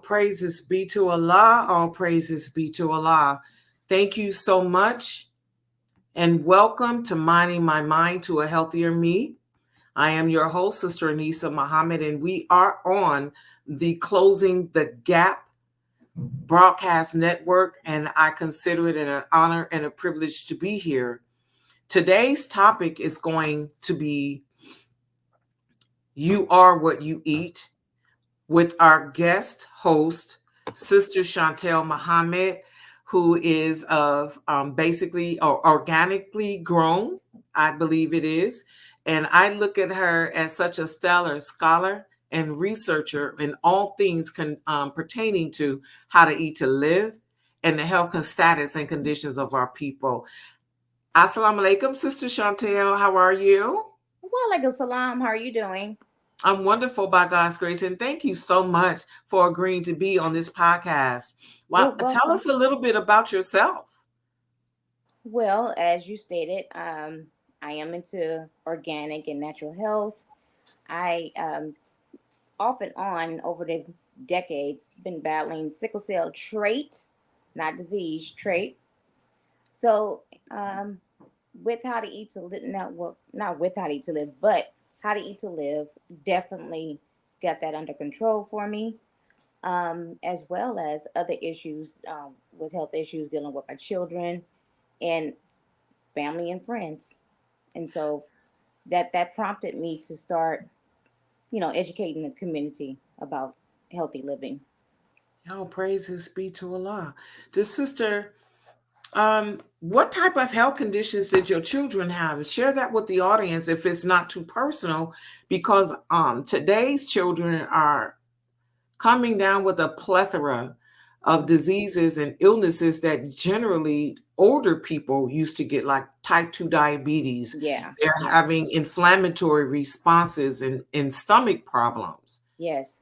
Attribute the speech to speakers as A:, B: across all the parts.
A: praises be to Allah. All praises be to Allah. Thank you so much and welcome to Minding My Mind to a Healthier Me. I am your host, Sister Anisa Muhammad, and we are on the Closing the Gap broadcast network, and I consider it an honor and a privilege to be here. Today's topic is going to be You Are What You Eat, with our guest host, Sister Shawntell Muhammad, who is of basically or organically grown, I believe it is. And I look at her as such a stellar scholar and researcher in all things pertaining to how to eat to live and the health and status and conditions of our people. Assalamu alaikum, Sister Shawntell. How are you?
B: Walaikum salam. How are you doing?
A: I'm wonderful by God's grace, and thank you so much for agreeing to be on this podcast.
B: You're
A: Well, tell
B: welcome.
A: us a little bit about yourself.
B: Well, as you stated, I am into organic and natural health. I off and on over the decades been battling sickle cell trait, not disease, trait. So, with how to eat to live, not with how to eat to live, but how to eat to live, definitely got that under control for me. As well as other issues with health issues dealing with my children and family and friends. And so that prompted me to start, educating the community about healthy living.
A: Oh, praises be to Allah. The sister, what type of health conditions did your children have? Share that with the audience if it's not too personal, because today's children are coming down with a plethora of diseases and illnesses that generally older people used to get, like type 2 diabetes.
B: Yeah,
A: They're
B: yeah,
A: having inflammatory responses and stomach problems.
B: yes.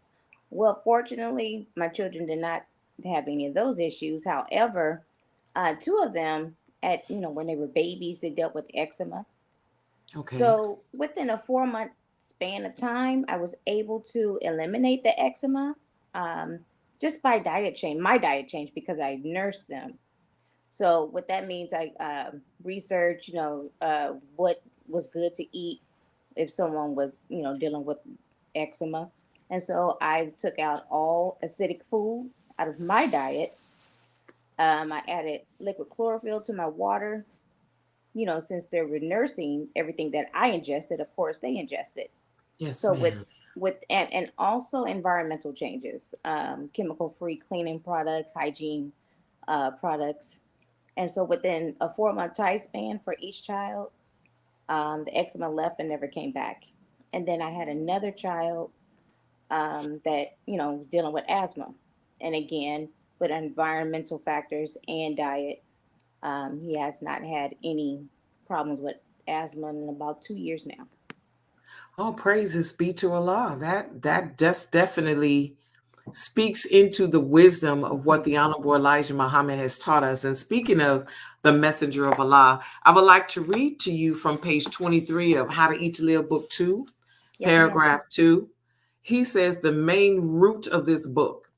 B: Well, fortunately, my children did not have any of those issues. However, two of them, at when they were babies, they dealt with eczema.
A: Okay.
B: So within a 4 month span of time, I was able to eliminate the eczema, um, just by diet change. My diet change because I nursed them. So what that means, I research, what was good to eat if someone was, dealing with eczema. And so I took out all acidic food out of my diet. I added liquid chlorophyll to my water. Since they were nursing, everything that I ingested, of course, they ingested.
A: Yes,
B: So
A: ma'am.
B: and also environmental changes, chemical free cleaning products, hygiene products. And so within a 4 month time span for each child, the eczema left and never came back. And then I had another child that, dealing with asthma. And again, with environmental factors and diet, he has not had any problems with asthma in about 2 years now.
A: Oh, praises be to Allah. That just definitely speaks into the wisdom of what the Honorable Elijah Muhammad has taught us. And speaking of the messenger of Allah, I would like to read to you from page 23 of How to Eat to Live, Book 2,
B: Yes, ma'am.
A: paragraph 2. He says the main root of this book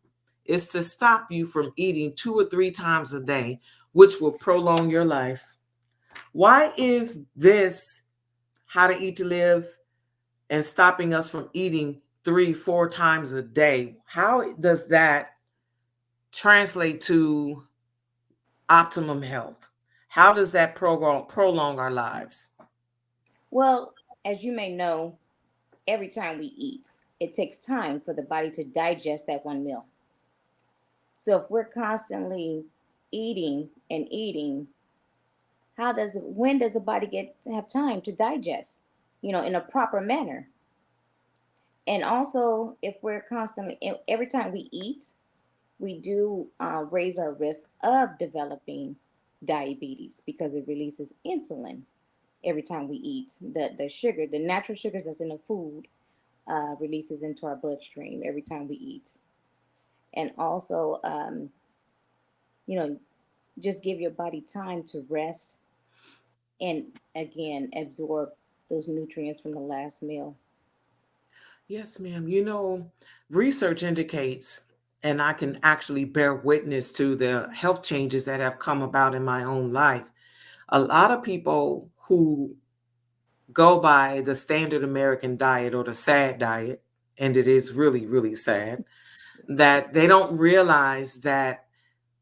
A: is to stop you from eating 2 or 3 times a day, which will prolong your life. Why is this How to Eat to Live and stopping us from eating 3, 4 times a day? How does that translate to optimum health? How does that prolong our lives?
B: Well, as you may know, every time we eat, it takes time for the body to digest that one meal. So if we're constantly eating and eating, when does the body get to have time to digest, in a proper manner? And also, if we're constantly, every time we eat, we do raise our risk of developing diabetes because it releases insulin every time we eat. The sugar, the natural sugars that's in the food, releases into our bloodstream every time we eat. And also, you know, just give your body time to rest and again absorb those nutrients from the last meal.
A: Yes, ma'am. Research indicates, and I can actually bear witness to the health changes that have come about in my own life. A lot of people who go by the standard American diet or the SAD diet, and it is really, really sad, that they don't realize that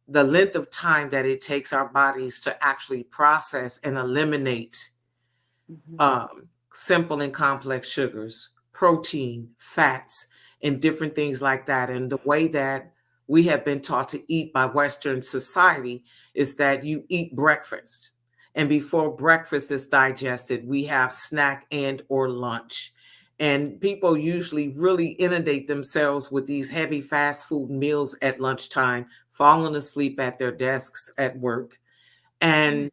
A: the length of time that it takes our bodies to actually process and eliminate
B: Mhm.
A: simple and complex sugars, protein, fats, and different things like that. And the way that we have been taught to eat by Western society is that you eat breakfast. And before breakfast is digested, we have snack and or lunch. And people usually really inundate themselves with these heavy fast food meals at lunchtime, falling asleep at their desks at work, and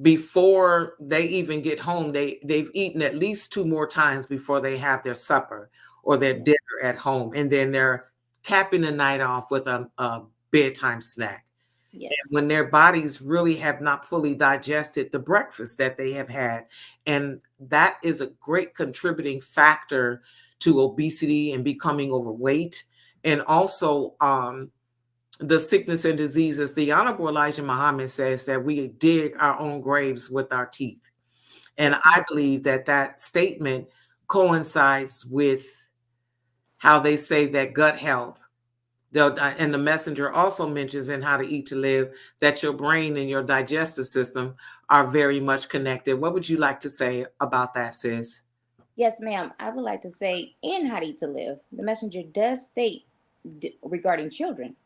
A: before they even get home, they've eaten at least two more times before they have their supper or their
B: Yeah.
A: dinner at home, and then they're capping the night off with a bedtime snack.
B: Yes.
A: And when their bodies really have not fully digested the breakfast that they have had, and that is a great contributing factor to obesity and becoming overweight, and also the sickness and diseases. The Honorable Elijah Muhammad says that we dig our own graves with our teeth. And
B: Yes, ma'am.
A: I believe that that statement coincides with how they say that gut health. And the messenger also mentions in How to Eat to Live that your brain and your digestive system are very much connected. What would you like to say about that, sis?
B: Yes, ma'am. I would like to say in How to Eat to Live, the messenger does state regarding children.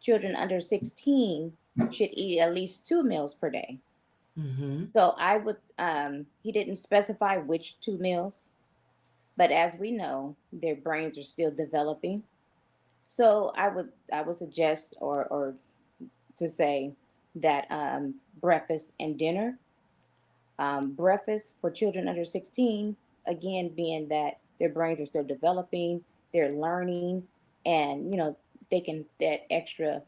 B: Children under 16 should eat at least 2 meals per day.
A: Hmm.
B: So I would, he didn't specify which 2 meals, but as we know, their brains are still developing. So I would suggest or to say that breakfast and dinner. Breakfast for children under 16, again, being that their brains are still developing, they're learning, and they can that extra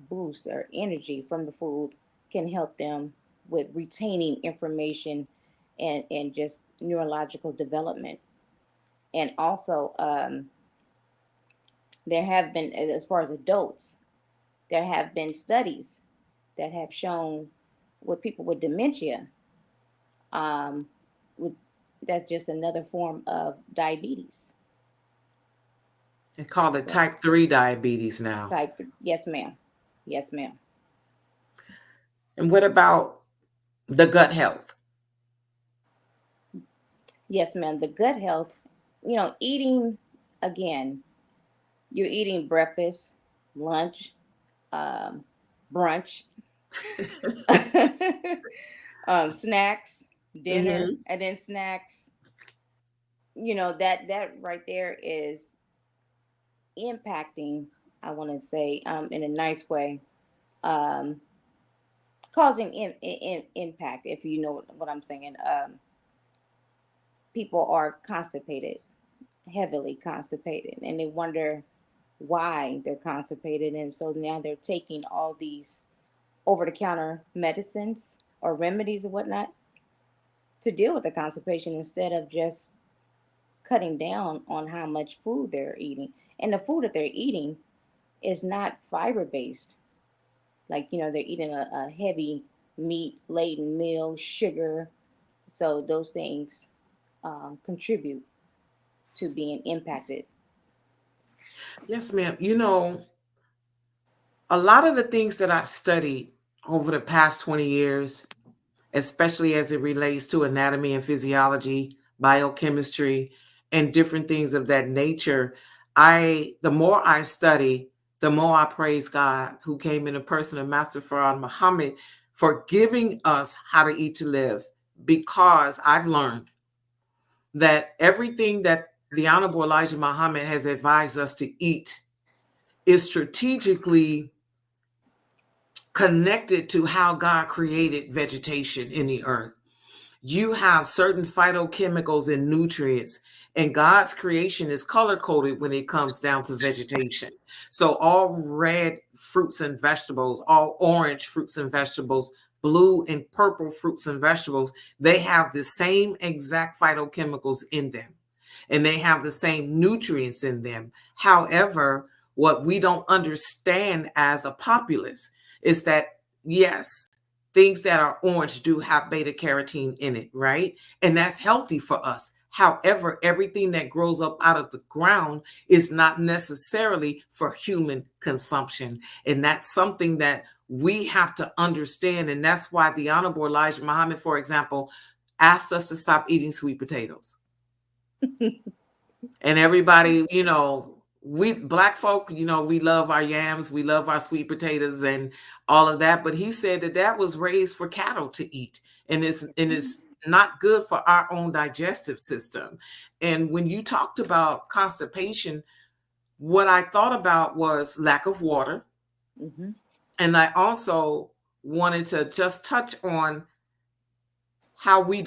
B: boost or energy from the food can help them with retaining information and just neurological development. And also, there have been, as far as adults, there have been studies that have shown with people with dementia, um, with, that's just another form of diabetes.
A: They call it
B: So,
A: type 3 diabetes now.
B: yes, ma'am. Yes, ma'am.
A: And what about the gut health?
B: Yes, ma'am. The gut health, eating again, you're eating breakfast, lunch, um, brunch, snacks, dinner,
A: Hmm.
B: and then snacks. That right there is impacting, I want to say, in a nice way, um, causing impact. If you know what I'm saying, people are constipated, heavily constipated, and they wonder why they're constipated, and so now they're taking all these over-the-counter medicines or remedies and whatnot to deal with the constipation instead of just cutting down on how much food they're eating. And the food that they're eating is not fiber based. Like, they're eating a heavy meat laden meal, sugar. So those things contribute to being impacted.
A: Yes, ma'am. A lot of the things that I've studied over the past 20 years, especially as it relates to anatomy and physiology, biochemistry, and different things of that nature, the more I study, the more I praise God, who came in the person of Master Farad Muhammad, for giving us how to eat to live, because I've learned that everything that the Honorable Elijah Muhammad has advised us to eat is strategically connected to how God created vegetation in the earth. You have certain phytochemicals and nutrients, and God's creation is color coded when it comes down to vegetation. So, all red fruits and vegetables, all orange fruits and vegetables, blue and purple fruits and vegetables, they have the same exact phytochemicals in them, and they have the same nutrients in them. However, what we don't understand as a populace is that, yes, things that are orange do have beta carotene in it, right? And that's healthy for us. However, everything that grows up out of the ground is not necessarily for human consumption. And that's something that we have to understand. And that's why the Honorable Elijah Muhammad, for example, asked us to stop eating sweet potatoes. And everybody, we black folk, we love our yams, we love our sweet potatoes and all of that. But he said that that was raised for cattle to eat, and it's not good for our own digestive system. And when you talked about constipation, what I thought about was lack of water,
B: Mm-hmm.
A: and I also wanted to just touch on how we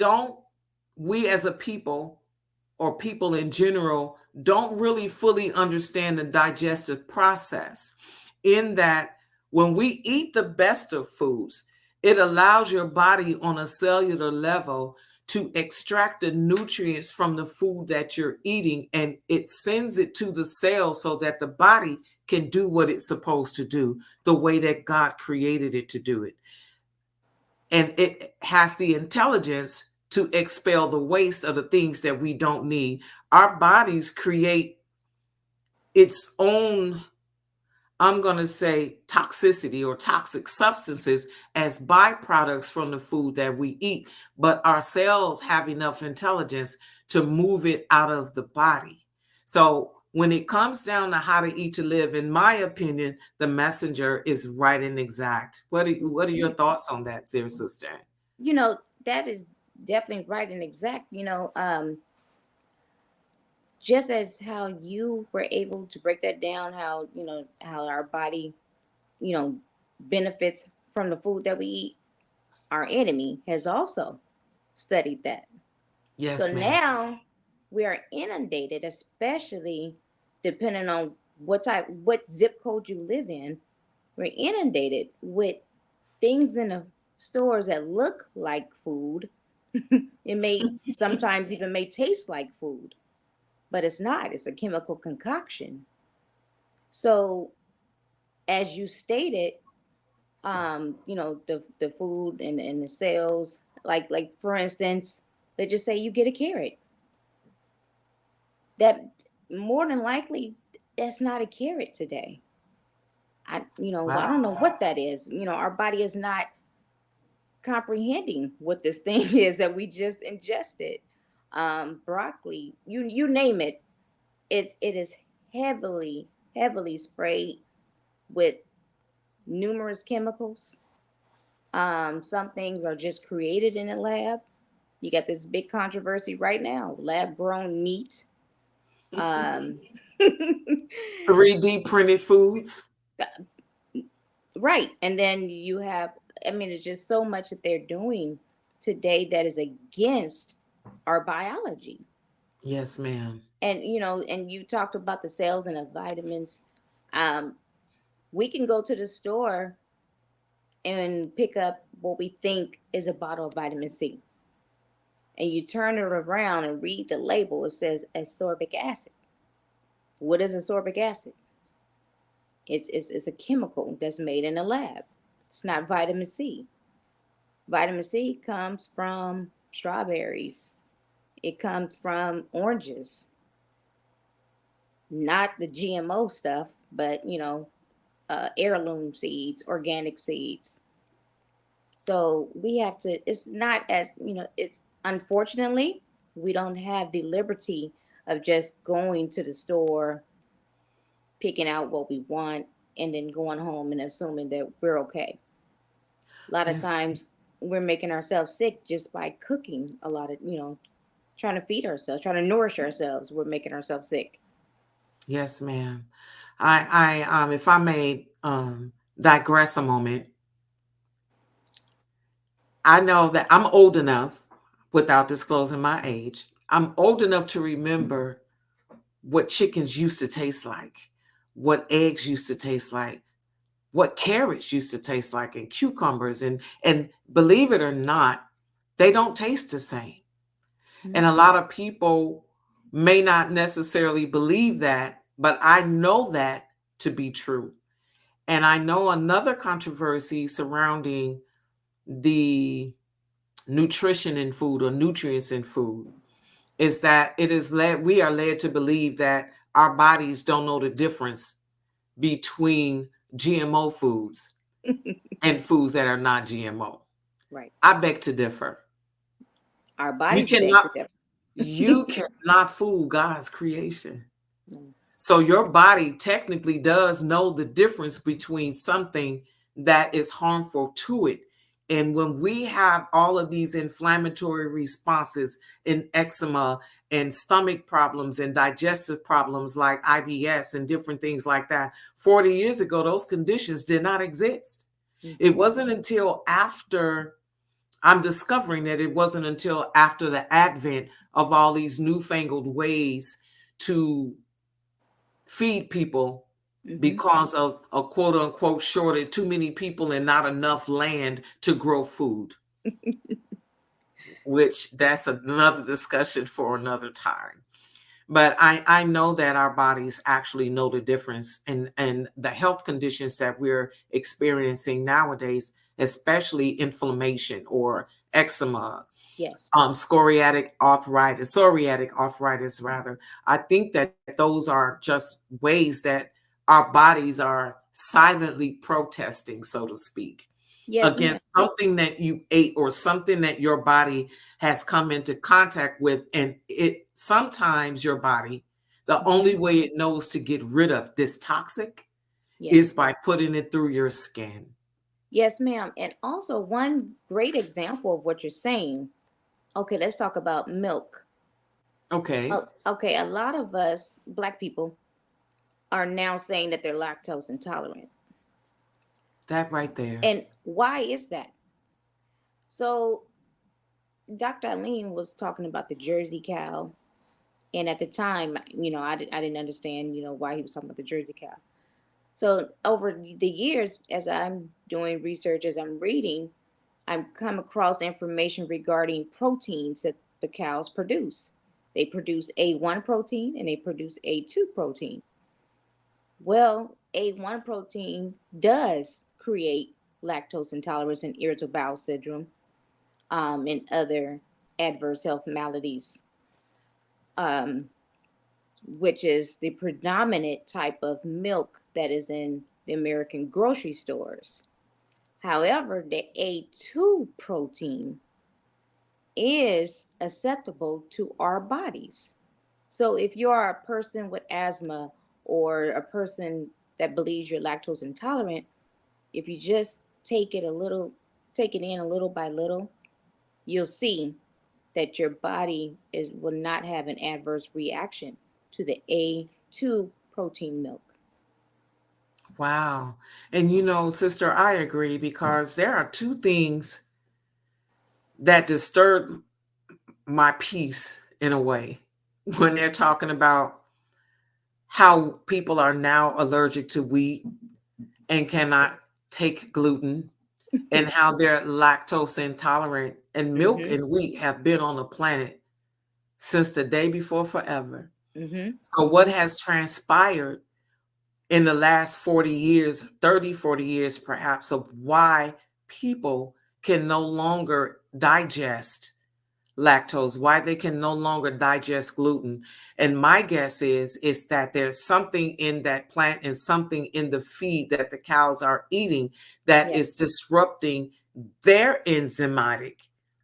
A: as a people, or people in general, don't really fully understand the digestive process. In that, when we eat the best of foods, it allows your body on a cellular level to extract the nutrients from the food that you're eating, and it sends it to the cells so that the body can do what it's supposed to do the way that God created it to do it. And it has the intelligence to expel the waste of the things that we don't need. Our bodies create its own, I'm going to say, toxicity or toxic substances as byproducts from the food that we eat, but our cells have enough intelligence to move it out of the body. So when it comes down to how to eat to live, in my opinion, the messenger is right and exact. What are your thoughts on that, dear sister?
B: You know, that is definitely right and exact. Just as how you were able to break that down, how, how our body, you know, benefits from the food that we eat, our enemy has also studied that. So
A: Yes, ma'am.
B: now we are inundated, especially depending on what zip code you live in. We're inundated with things in the stores that look like food. It may sometimes even may taste like food, but it's not. It's a chemical concoction. So as you stated, the food and the sales, like for instance, let's just say you get a carrot. That more than likely that's not a carrot today. I
A: Wow.
B: don't know what that is. Our body is not comprehending what this thing is that we just ingested. Broccoli, you name it, it is heavily sprayed with numerous chemicals. Some things are just created in a lab. You got this big controversy right now, lab grown meat. Um,
A: 3D printed foods.
B: right. And then you have, I mean, it's just so much that they're doing today that is against our biology.
A: Yes, ma'am.
B: And you talked about the sales and the vitamins. Um, we can go to the store and pick up what we think is a bottle of vitamin C. And you turn it around and read the label, it says ascorbic acid. What is ascorbic acid? It's a chemical that's made in a lab. It's not vitamin C. Vitamin C comes from strawberries. It comes from oranges, not the GMO stuff, but heirloom seeds, organic seeds. So we have to. It's not as It's unfortunately we don't have the liberty of just going to the store, picking out what we want, and then going home and assuming that we're okay. A lot of
A: Yes.
B: times we're making ourselves sick just by cooking a lot of, trying to feed ourselves, trying to nourish ourselves. We're making ourselves sick.
A: Yes, ma'am. If I may digress a moment, I know that I'm old enough, without disclosing my age, I'm old enough to remember what chickens used to taste like, what eggs used to taste like, what carrots used to taste like, and cucumbers, and believe it or not, they don't taste the same. And a lot of people may not necessarily believe that, but I know that to be true. And I know another controversy surrounding the nutrition in food or nutrients in food is that we are led to believe that our bodies don't know the difference between GMO foods and foods that are not GMO.
B: Right.
A: I beg to differ.
B: Our
A: You
B: bodies beg
A: cannot
B: to differ.
A: you cannot fool God's creation.
B: No.
A: So your body technically does know the difference between something that is harmful to it. And when we have all of these inflammatory responses in eczema and stomach problems and digestive problems like IBS and different things like that, 40 years ago, those conditions did not exist. It
B: Mm-hmm.
A: wasn't until after I'm discovering that it wasn't until after the advent of all these newfangled ways to feed people
B: Mm-hmm.
A: because of a quote unquote shortage, too many people and not enough land to grow food, which that's another discussion for another time. But I know that our bodies actually know the difference and the health conditions that we're experiencing nowadays, especially inflammation or eczema,
B: Yes.
A: psoriatic arthritis rather. I think that those are just ways that our bodies are silently protesting, so to speak,
B: Yes, ma'am.
A: against something that you ate or something that your body has come into contact with. And it sometimes your body, the
B: Mm-hmm.
A: only way it knows to get rid of this toxic is
B: Yes.
A: by putting it through your skin.
B: Yes, ma'am. And also, one great example of what you're saying. Okay, let's talk about milk.
A: Okay,
B: Oh, okay, a lot of us, Black people, are now saying that they're lactose intolerant.
A: that right there.
B: And why is that? So, Dr. Eileen was talking about the Jersey cow. And at the time, I didn't understand, why he was talking about the Jersey cow. So, over the years, as I'm doing research, as I'm reading, I've come across information regarding proteins that the cows produce. They produce A1 protein and they produce A2 protein. Well, A1 protein does create lactose intolerance and irritable bowel syndrome, and other adverse health maladies, um, which is the predominant type of milk that is in the American grocery stores. However, the A2 protein is acceptable to our bodies. So if you are a person with asthma or a person that believes you're lactose intolerant, if you just take it in a little by little, you'll see that your body will not have an adverse reaction to the A2 protein milk.
A: Wow. And sister, I agree because there are two things that disturb my peace in a way when they're talking about how people are now allergic to wheat and cannot take gluten and how they're lactose intolerant, and milk
B: Mm-hmm.
A: and wheat have been on the planet since the day before forever.
B: Mm-hmm.
A: So what
B: Mm-hmm.
A: has transpired in the last 40 years, 30, 40 years perhaps, of why people can no longer digest lactose, why they can no longer digest gluten. And my guess is that there's something in that plant and something in the feed that the cows are eating that
B: Yes.
A: is disrupting their enzymatic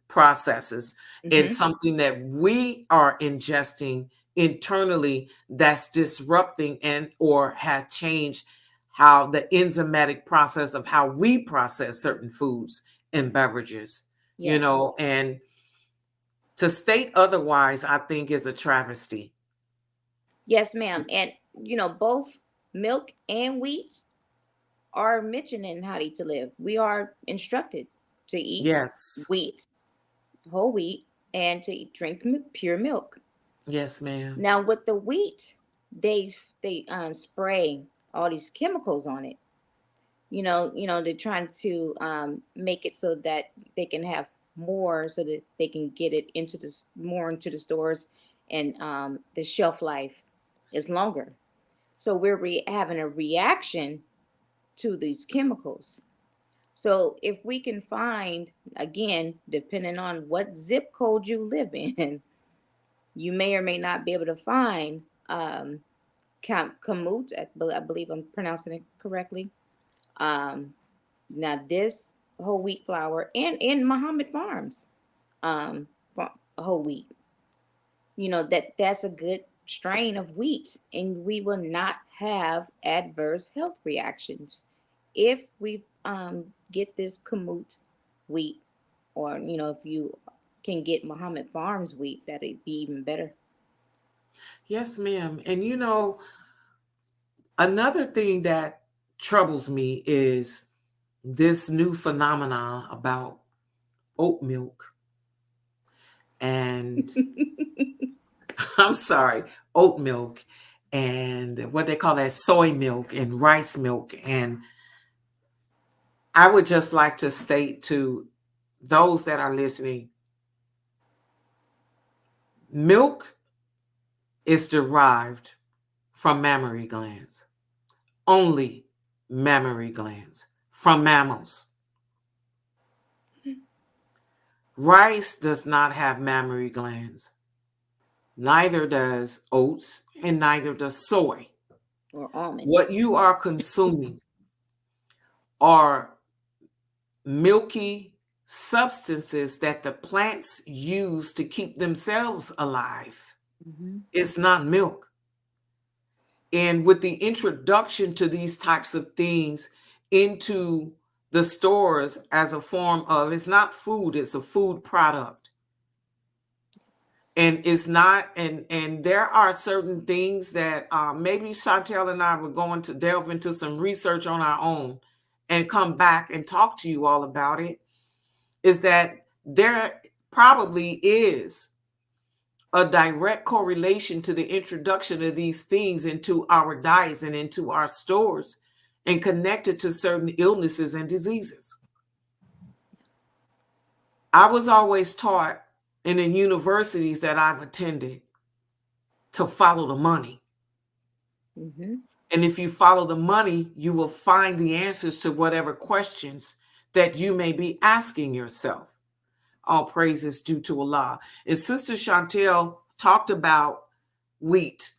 A: processes, and
B: Mm-hmm.
A: something that we are ingesting internally that's disrupting and or has changed how the enzymatic process of how we process certain foods and beverages,
B: Yes.
A: and to state otherwise, I think, is a travesty.
B: Yes, ma'am. And both milk and wheat are mentioned in How to Eat to Live. We are instructed to eat
A: Yes.
B: wheat, whole wheat, and to drink pure milk.
A: Yes, ma'am.
B: Now, with the wheat, they spray all these chemicals on it. They're trying to make it so that they can have more, so that they can get it into more into the stores, and the shelf life is longer. So we're having a reaction to these chemicals. So if we can find, again, depending on what zip code you live in, you may or may not be able to find kamut. I believe I'm pronouncing it correctly. Um, Now this whole wheat flour and in Muhammad Farms, um, whole wheat, that's a good strain of wheat, and we will not have adverse health reactions if we get this kamut wheat, or if you can get Muhammad Farms wheat, that'd be even better.
A: Yes, ma'am. And another thing that troubles me is this new phenomenon about oat milk and I'm sorry, oat milk and what they call that soy milk and rice milk. And I would just like to state to those that are listening, milk is derived from mammary glands, only mammary glands from mammals. Rice does not have mammary glands. Neither does oats and neither does soy.
B: Or
A: What
B: almonds.
A: you are consuming are milky substances that the plants use to keep themselves alive.
B: Hmm.
A: It's not milk. And with the introduction to these types of things into the stores as a form of, it's not food, it's a food product. And it's not, and there are certain things that maybe Shawntell and I were going to delve into some research on our own and come back and talk to you all about it, is that there probably is a direct correlation to the introduction of these things into our diets and into our stores and connected to certain illnesses and diseases. I was always taught in the universities that I've attended to follow the money.
B: Hmm.
A: And if you follow the money, you will find the answers to whatever questions that you may be asking yourself. All praise is due to Allah. And Sister Shawntell talked about wheat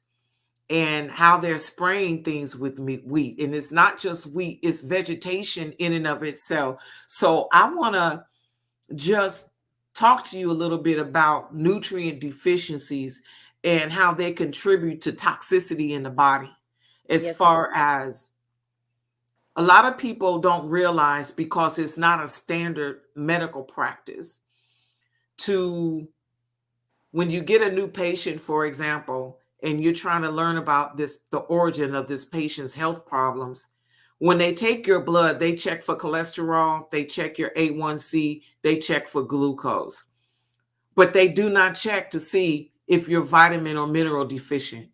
A: and how they're spraying things with wheat. And it's not just wheat, it's vegetation in and of itself. So I want to just talk to you a little bit about nutrient deficiencies and how they contribute to toxicity in the body. As
B: Yes, ma'am.
A: far as a lot of people don't realize, because it's not a standard medical practice, to when you get a new patient, for example, and you're trying to learn about the origin of this patient's health problems, when they take your blood, they check for cholesterol, they check your A1C, they check for glucose, but they do not check to see if you're vitamin or mineral deficient.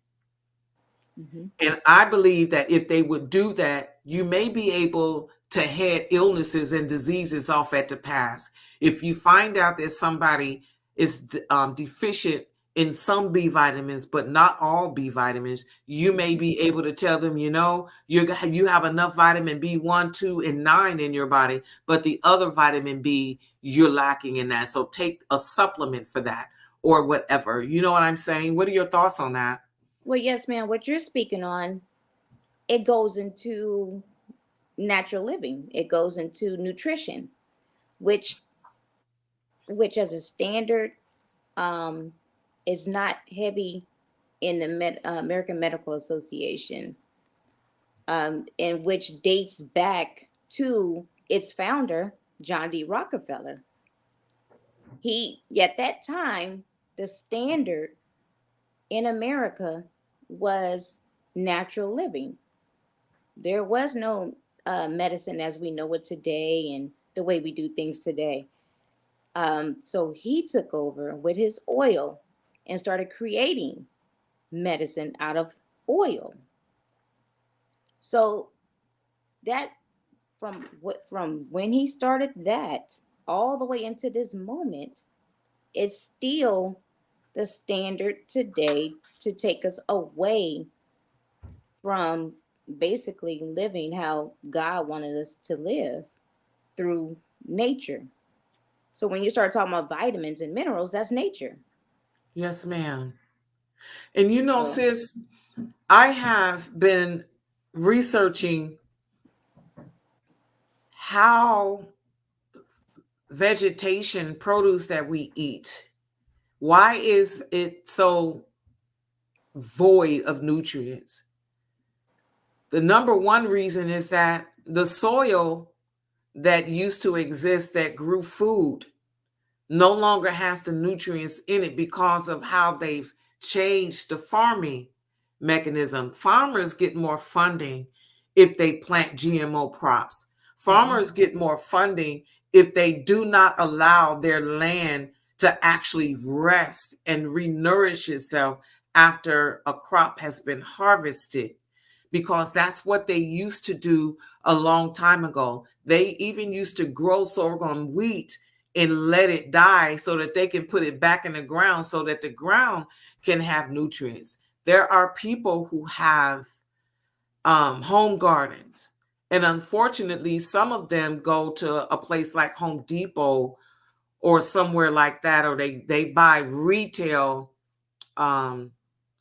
B: Hmm.
A: And I believe that if they would do that, you may be able to head illnesses and diseases off at the pass. If you find out that somebody is deficient in some B vitamins, but not all B vitamins, you may be able to tell them, you have enough vitamin B1, 2, and 9 in your body, but the other vitamin B, you're lacking in that. So take a supplement for that or whatever. You know what I'm saying? What are your thoughts on that?
B: Well, yes, ma'am. What you're speaking on, it goes into natural living. It goes into nutrition, which as a standard, um, is not heavy in the American Medical Association, and which dates back to its founder, John D. Rockefeller. He, at that time, the standard in America was natural living. There was no medicine as we know it today and the way we do things today. So he took over with his oil and started creating medicine out of oil. So that, from when he started that all the way into this moment, it's still the standard today to take us away from basically living how God wanted us to live through nature. So when you start talking about vitamins and minerals, that's nature.
A: Yes, ma'am. And you know,
B: So
A: sis, I have been researching how vegetation produce that we eat, why is it so void of nutrients? The number one reason is that the soil that used to exist that grew food no longer has the nutrients in it because of how they've changed the farming mechanism. Farmers get more funding if they plant GMO crops.
B: mhm.
A: Farmers get more funding if they do not allow their land to actually rest and renourish itself after a crop has been harvested, because that's what they used to do a long time ago. They even used to grow sorghum wheat and let it die so that they can put it back in the ground so that the ground can have nutrients. There are people who have home gardens, and unfortunately, some of them go to a place like Home Depot or somewhere like that, or they buy retail um,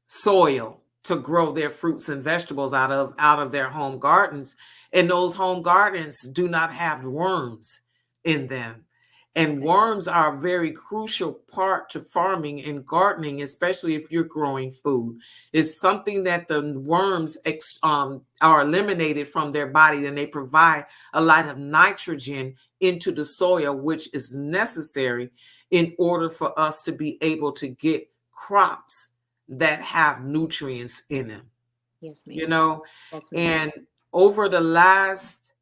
A: soil to grow their fruits and vegetables out of their home gardens, and those home gardens do not have worms in them. And
B: Okay.
A: worms are a very crucial part to farming and gardening, especially if you're growing food. It's something that the worms are eliminated from their body, and they provide a lot of nitrogen into the soil, which is necessary in order for us to be able to get crops that have nutrients in them,
B: Yes,
A: you
B: ma'am.
A: know.
B: Yes, ma'am.
A: And over the last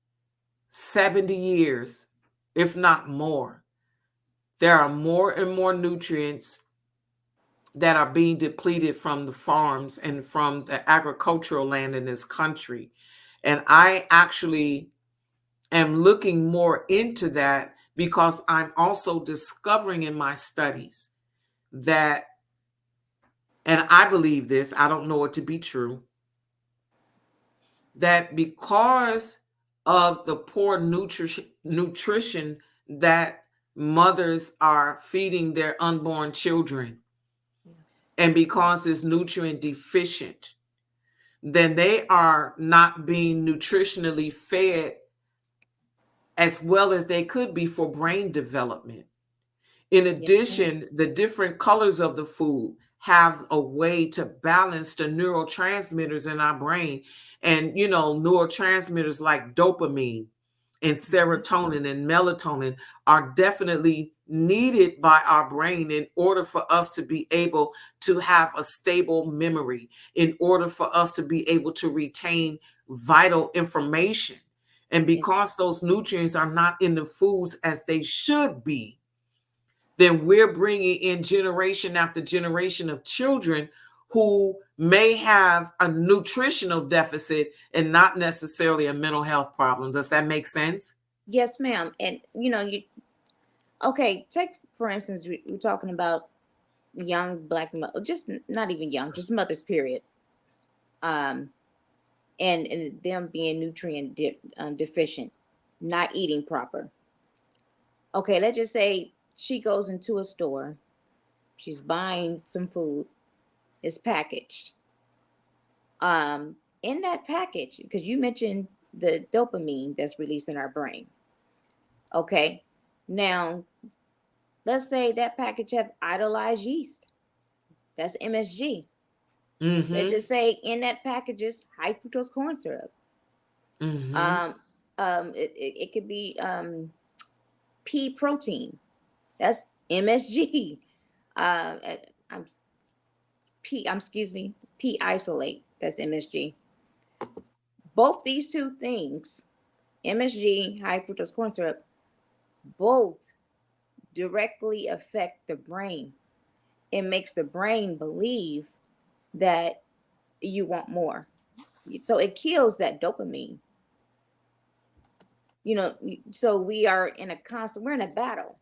A: 70 years, if not more, there are more and more nutrients that are being depleted from the farms and from the agricultural land in this country. And I actually am looking more into that because I'm also discovering in my studies that, and I believe this, I don't know it to be true, that because of the poor nutrition that mothers are feeding their unborn children,
B: Yeah.
A: and because it's nutrient deficient, then they are not being nutritionally fed as well as they could be for brain development. In
B: Yes, ma'am.
A: addition, the different colors of the food have a way to balance the neurotransmitters in our brain. And, you know, neurotransmitters like dopamine and
B: Mhm.
A: serotonin and melatonin are definitely needed by our brain in order for us to be able to have a stable memory, in order for us to be able to retain vital information. And
B: Yes.
A: because those nutrients are not in the foods as they should be, then we're bringing in generation after generation of children who may have a nutritional deficit and not necessarily a mental health problem. Does that make sense?
B: Yes, ma'am. And you okay, take for instance, we're talking about young black just not even young, just mothers, period. Um, and them being deficient, not eating proper. Okay, let's just say she goes into a store, she's buying some food, it's packaged. In that package, because you mentioned the dopamine that's released in our brain. Okay, now let's say that package have idolized yeast. That's MSG. Let's
A: Mm-hmm.
B: just say in that package is high fructose corn syrup.
A: Mm-hmm.
B: Um, it could be pea protein. That's MSG. Uh, I'm excuse me, pea isolate. That's MSG. Both these two things, MSG, high fructose corn syrup, both directly affect the brain. It makes the brain believe that you want more. So it kills that dopamine. You know, so we are in a constant, we're in a battle.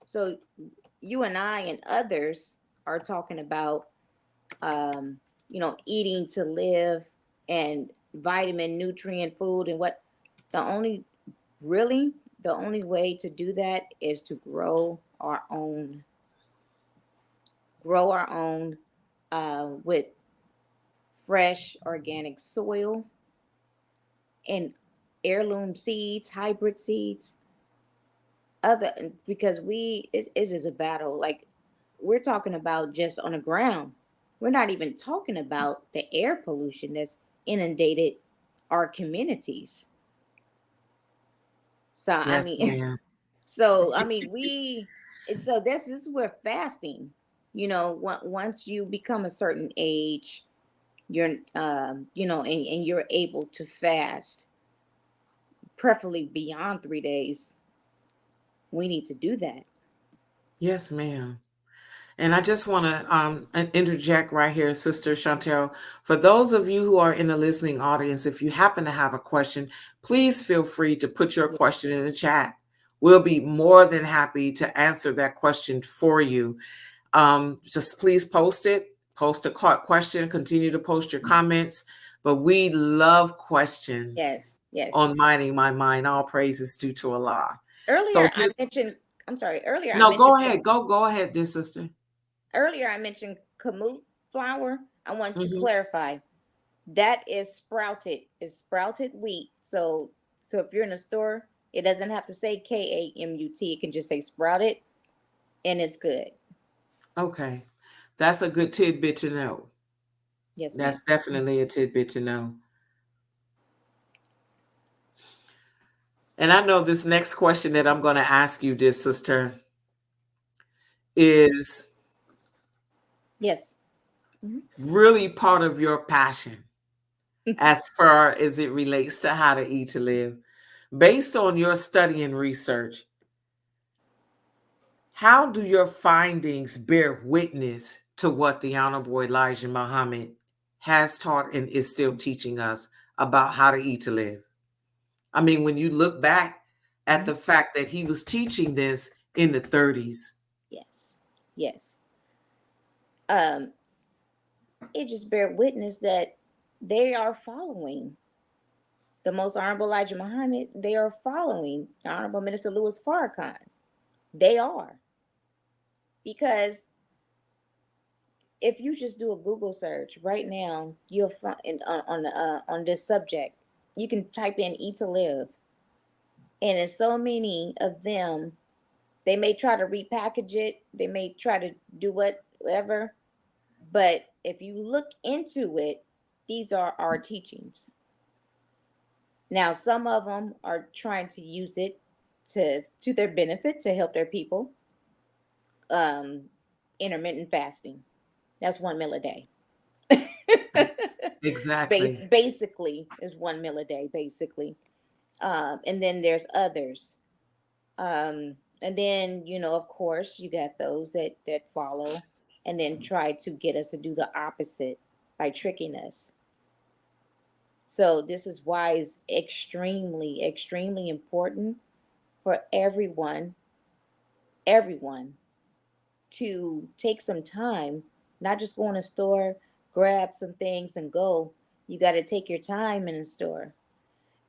B: So you and I and others are talking about, eating to live. and vitamin, nutrient food, and what the only really the only way to do that is to grow our own with fresh organic soil and heirloom seeds, hybrid seeds, other because it is a battle. Like we're talking about just on the ground. We're not even talking about the air pollution that's inundated our communities. So I
A: Yes,
B: mean,
A: ma'am.
B: so I mean, so this is where fasting. Once you become a certain age, you're and you're able to fast, preferably beyond 3 days. We need to do that.
A: Yes, ma'am. And I just want to interject right here, Sister Chantel. For those of you who are in the listening audience, if you happen to have a question, please feel free to put your
B: Yeah.
A: question in the chat. We'll be more than happy to answer that question for you. Just please post a question, continue to post your comments. But we love questions
B: Yes, yes.
A: on Minding My Mind. All praises due to Allah. So
B: Earlier I
A: just,
B: mentioned. I'm sorry.
A: no, go ahead. Go ahead, dear sister.
B: Earlier I mentioned kamut flour. I want to
A: Hmm.
B: clarify that is sprouted. It's sprouted wheat. So if you're in a store, it doesn't have to say KAMUT. It can just say sprouted, and it's good.
A: Okay. That's a good tidbit to know.
B: Yes, ma'am.
A: That's definitely a tidbit to know. And I know this next question that I'm going to ask you, dear sister, is
B: Yes. Mhm.
A: really part of your passion as far as it relates to how to eat to live. Based on your study and research, how do your findings bear witness to what the Honorable Elijah Muhammad has taught and is still teaching us about how to eat to live? I mean, when you look back at
B: Mhm.
A: the fact that he was teaching this in the 30s.
B: Yes. Yes. Um, it just bear witness that they are following the most honorable Elijah Muhammad. They are following the Honorable Minister Louis Farrakhan. They are, because if you just do a Google search right now, you'll find on this subject. You can type in "eat to live," and in so many of them, they may try to repackage it. They may try to do whatever, but if you look into it, these are our teachings. Now, some of them are trying to use it to their benefit to help their people. Um, Intermittent fasting. That's 1 meal a day.
A: Exactly.
B: Basically, is 1 meal a day. Basically, and then there's others. And then of course, you got those that follow, and then try to get us to do the opposite by tricking us. So this is why it's extremely, extremely important for everyone to take some time, not just go in a store, grab some things and go. You got to take your time in the store.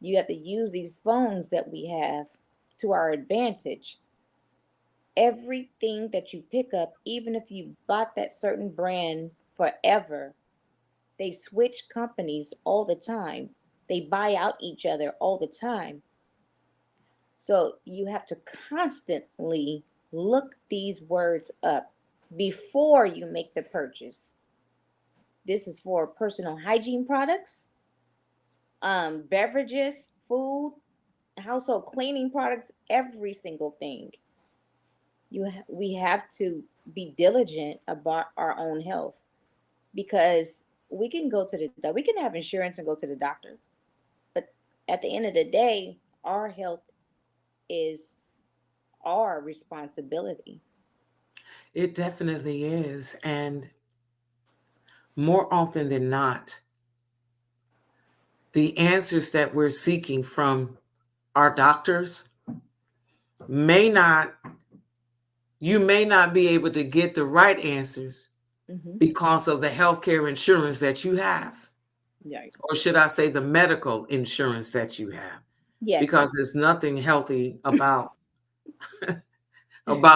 B: You have to use these phones that we have to our advantage. Everything that you pick up, even if you bought that certain brand forever, they switch companies all the time. They buy out each other all the time. So you have to constantly look these words up before you make the purchase. This is for personal hygiene products, beverages, food, household cleaning products, every single thing. We have to be diligent about our own health, because we can have insurance and go to the doctor, but at the end of the day, our health is our responsibility.
A: It definitely is. And more often than not, the answers that we're seeking from our doctors may not, you may not be able to get the right answers
B: Hmm.
A: because of the healthcare insurance that you have.
B: Right.
A: or should I say the medical insurance that you have,
B: Yes.
A: because there's nothing healthy about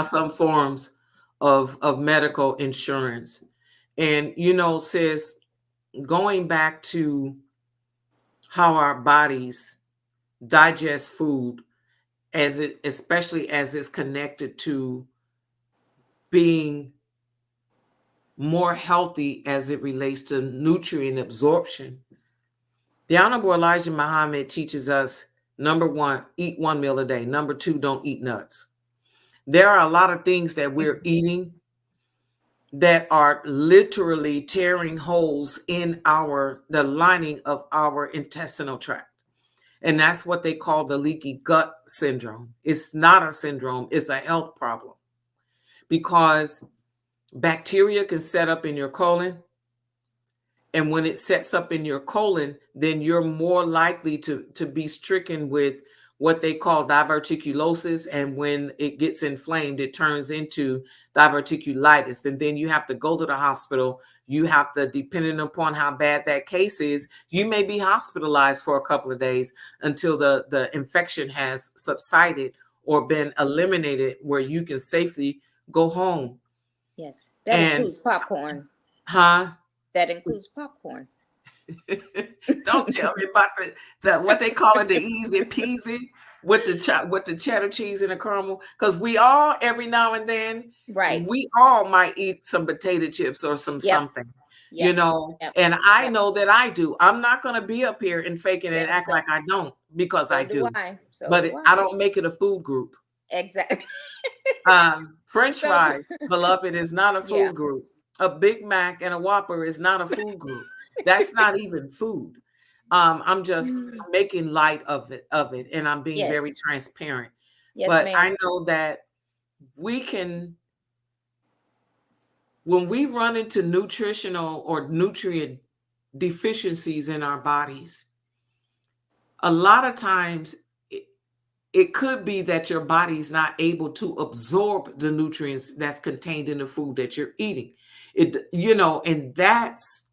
A: some forms of medical insurance. And sis, going back to how our bodies digest food, especially as it's connected to being more healthy as it relates to nutrient absorption. The Honorable Elijah Muhammad teaches us, number one, eat one meal a day. Number two, don't eat nuts. There are a lot of things that we're eating that are literally tearing holes in the lining of our intestinal tract. And that's what they call the leaky gut syndrome. It's not a syndrome, it's a health problem, because bacteria can set up in your colon. And when it sets up in your colon, then you're more likely to be stricken with what they call diverticulosis. And when it gets inflamed, it turns into diverticulitis. And then you have to go to the hospital. You have to, depending upon how bad that case is, you may be hospitalized for a couple of days until the infection has subsided or been eliminated, where you can safely go home.
B: Yes. That
A: And,
B: includes popcorn.
A: huh?
B: That includes popcorn.
A: Don't tell me about the what they call it, the easy peasy with the cheddar cheese and the caramel. Because we all, every now and then,
B: Right.
A: we all might eat some potato chips or some
B: Yep.
A: something,
B: Yep. Yep.
A: and I
B: Yep.
A: know that I do. I'm not going to be up here and faking and act
B: So
A: like I don't, because I
B: so do
A: do.
B: I. So
A: But
B: do
A: I
B: I.
A: don't make it a food group.
B: Exactly.
A: French
B: So do
A: fries, beloved, is not a
B: yeah.
A: food group. A Big Mac and a Whopper is not a food group. That's not even food. I'm just making light of it, and I'm being very
B: Yes.
A: transparent.
B: Yes,
A: But
B: ma'am.
A: I know that we can, when we run into nutritional or nutrient deficiencies in our bodies, a lot of times it could be that your body's not able to absorb the nutrients that's contained in the food that you're eating. And that's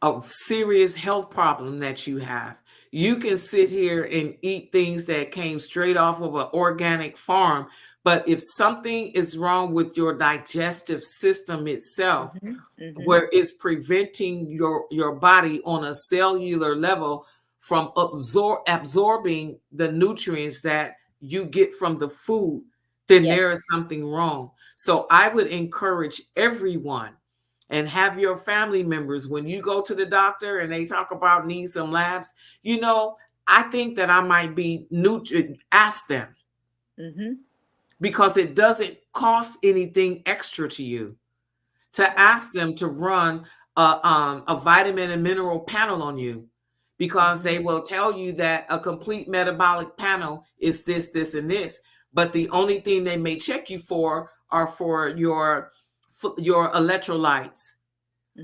A: a serious health problem that you have. You can sit here and eat things that came straight off of an organic farm, but if something is wrong with your digestive system itself,
B: Mm-hmm. Mm-hmm.
A: where it's preventing your body on a cellular level from absorbing the nutrients that you get from the food, then
B: Yes.
A: there is something wrong. So I would encourage everyone, and have your family members, when you go to the doctor and they talk about need some labs, I think that I might be ask them,
B: Mm-hmm.
A: because it doesn't cost anything extra to you to ask them to run a vitamin and mineral panel on you, because
B: Mm-hmm.
A: they will tell you that a complete metabolic panel is this, this, and this. But the only thing they may check you for are for your electrolytes,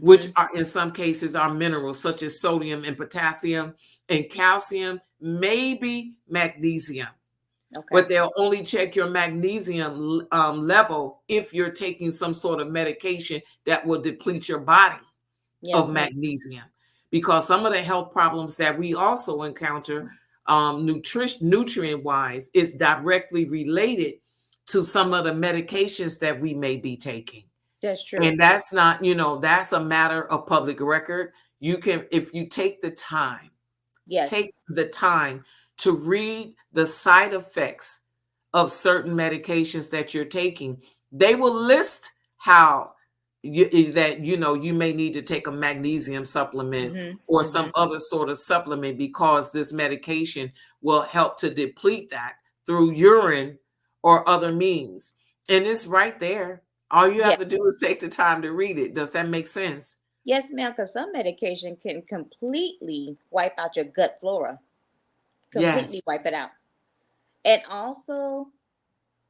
A: which
B: Mm-hmm.
A: are in some cases are minerals such as sodium and potassium and calcium, maybe magnesium.
B: Okay.
A: But they'll only check your magnesium level if you're taking some sort of medication that will deplete your body of
B: Yes, ma'am.
A: magnesium. Because some of the health problems that we also encounter, nutrient wise, is directly related to some of the medications that we may be taking.
B: That's true.
A: And that's not, that's a matter of public record. You can, if you take
B: Yes.
A: the time to read the side effects of certain medications that you're taking, they will list how you may need to take a magnesium supplement
B: Mm-hmm.
A: or
B: Mm-hmm.
A: some other sort of supplement, because this medication will help to deplete that through urine or other means. And it's right there. All you have
B: Yes.
A: to do is take the time to read it. Does that make sense?
B: Yes, ma'am. Because some medication can completely wipe out your gut flora. Completely
A: Yes.
B: wipe it out. And also,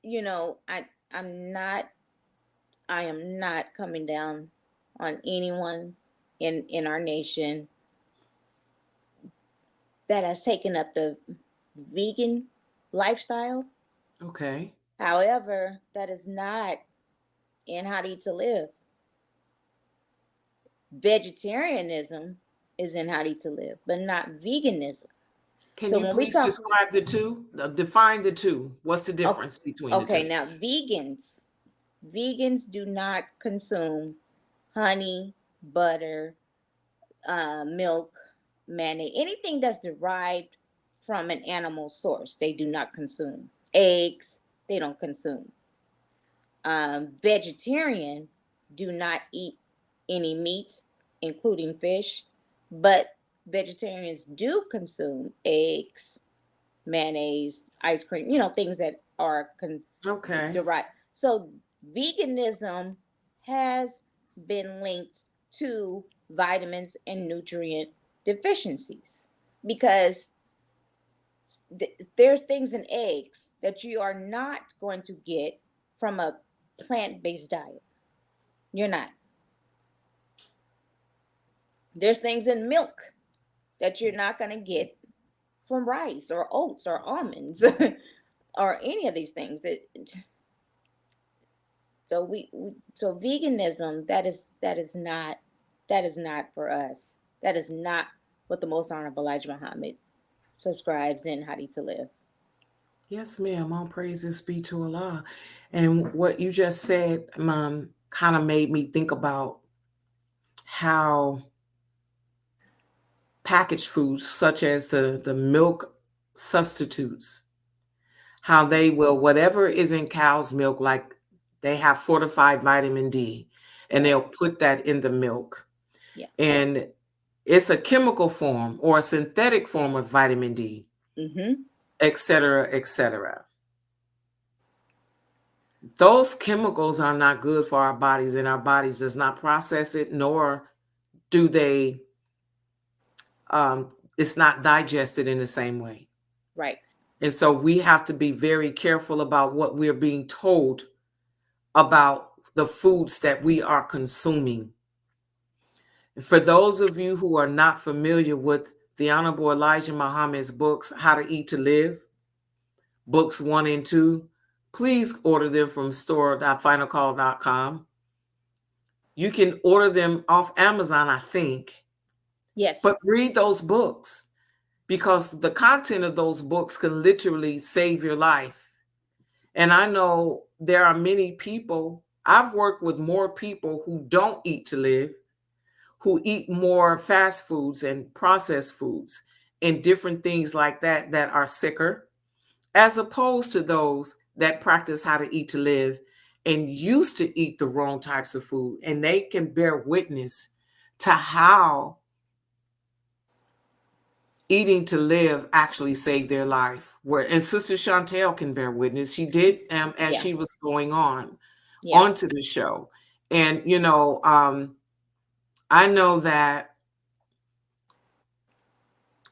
B: you know, I am not coming down on anyone in our nation that has taken up the vegan lifestyle.
A: Okay.
B: However, that is not in how to eat to live. Vegetarianism is in How to Eat to Live, but not veganism.
A: Can
B: So
A: you
B: when we
A: please
B: talk,
A: describe the two? Define the two. What's the
B: o-
A: difference between the
B: okay,
A: two?
B: now vegans do not consume honey, butter, milk, mayonnaise, anything that's derived from an animal source. They do not consume eggs. They don't consume. Vegetarian do not eat any meat, including fish, but vegetarians do consume eggs, mayonnaise, ice cream, things that are
A: Okay.
B: derived. So veganism has been linked to vitamins and nutrient deficiencies because there's things in eggs that you are not going to get from a plant-based diet. You're not. There's things in milk that you're not going to get from rice or oats or almonds or any of these things. So veganism, that is not for us. That is not what the Most Honorable Elijah Muhammad subscribes in How to Eat to Live.
A: Yes, ma'am. All praises be to Allah. And what you just said, kind of made me think about how packaged foods, such as the milk substitutes, how they will, whatever is in cow's milk, like they have fortified vitamin D, and
B: Right.
A: they'll put that in the milk.
B: Yeah.
A: And it's a chemical form or a synthetic form of vitamin D,
B: Mm-hmm.
A: et cetera, et cetera. Those chemicals are not good for our bodies, and our bodies does not process it, nor do they, it's not digested in the same way.
B: Right.
A: And so we have to be very careful about what we're being told about the foods that we are consuming. For those of you who are not familiar with the Honorable Elijah Muhammad's books, How to Eat to Live, books 1 and 2, please order them from store.finalcall.com. You can order them off Amazon, I think,
B: Yes.
A: but read those books because the content of those books can literally save your life. And I know there are many people, I've worked with more people who don't eat to live, who eat more fast foods and processed foods and different things like that that are sicker, as opposed to those that practice how to eat to live and used to eat the wrong types of food. And they can bear witness to how eating to live actually saved their life. Where and Sister Shawntell can bear witness. She did as
B: Yeah.
A: she was going on
B: Yeah.
A: onto the show. And I know that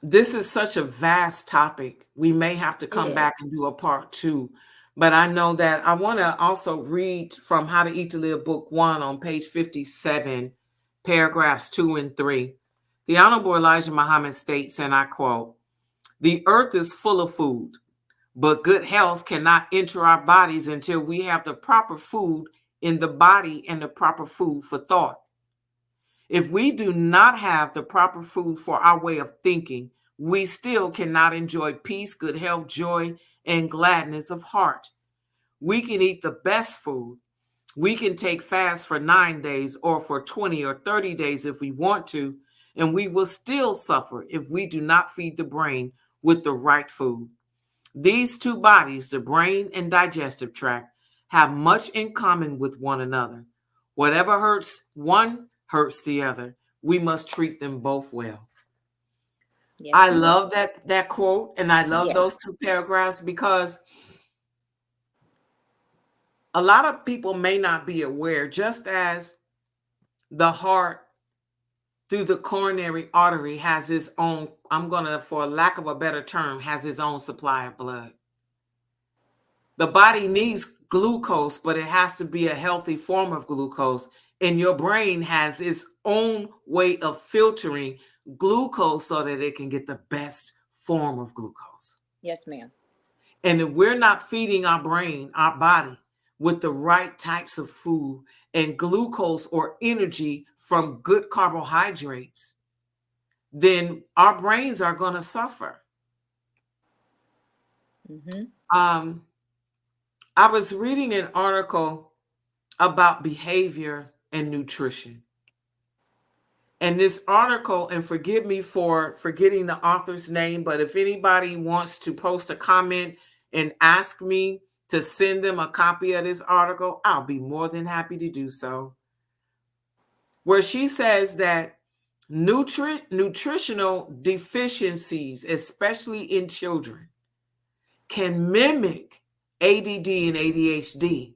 A: this is such a vast topic. We may have to
B: It
A: come
B: is.
A: back and do a part 2. But I know that I want to also read from How to Eat to Live, Book 1 on page 57, paragraphs 2 and 3. The Honorable Elijah Muhammad states, and I quote, "The earth is full of food, but good health cannot enter our bodies until we have the proper food in the body and the proper food for thought. If we do not have the proper food for our way of thinking, we still cannot enjoy peace, good health, joy, and gladness of heart. We can eat the best food. We can take fast for 9 days or for 20 or 30 days if we want to, and we will still suffer if we do not feed the brain with the right food. These two bodies, the brain and digestive tract, have much in common with one another. Whatever hurts one hurts the other. We must treat them both well."
B: Yes,
A: I
B: ma'am.
A: love that quote, and I love
B: Yes.
A: those two paragraphs because a lot of people may not be aware, just as the heart through the coronary artery has its own, I'm going to, for lack of a better term, has its own supply of blood. The body needs glucose, but it has to be a healthy form of glucose. And your brain has its own way of filtering glucose so that it can get the best form of glucose.
B: Yes, ma'am.
A: And if we're not feeding our brain, our body, with the right types of food and glucose or energy from good carbohydrates, then our brains are going to suffer.
B: Mm-hmm.
A: Um, I was reading an article about behavior and nutrition. And this article, and forgive me for forgetting the author's name, but if anybody wants to post a comment and ask me to send them a copy of this article, I'll be more than happy to do so. Where she says that nutritional deficiencies, especially in children, can mimic ADD and ADHD.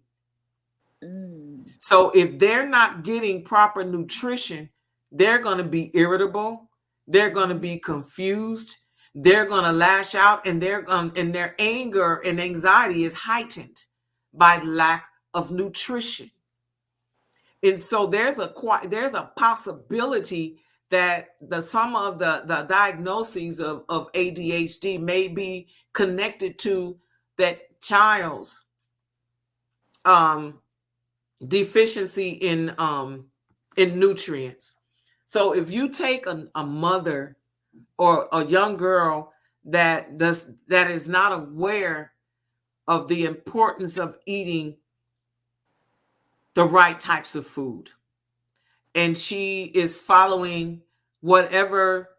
B: Mm.
A: So if they're not getting proper nutrition, they're going to be irritable, they're going to
B: Mm-hmm.
A: be confused, they're going to lash out, and and their anger and anxiety is heightened by lack of nutrition. And so there's a possibility that some of the diagnoses of ADHD may be connected to that child's um deficiency in nutrients. So if you take a mother or a young girl that is not aware of the importance of eating the right types of food, and she is following whatever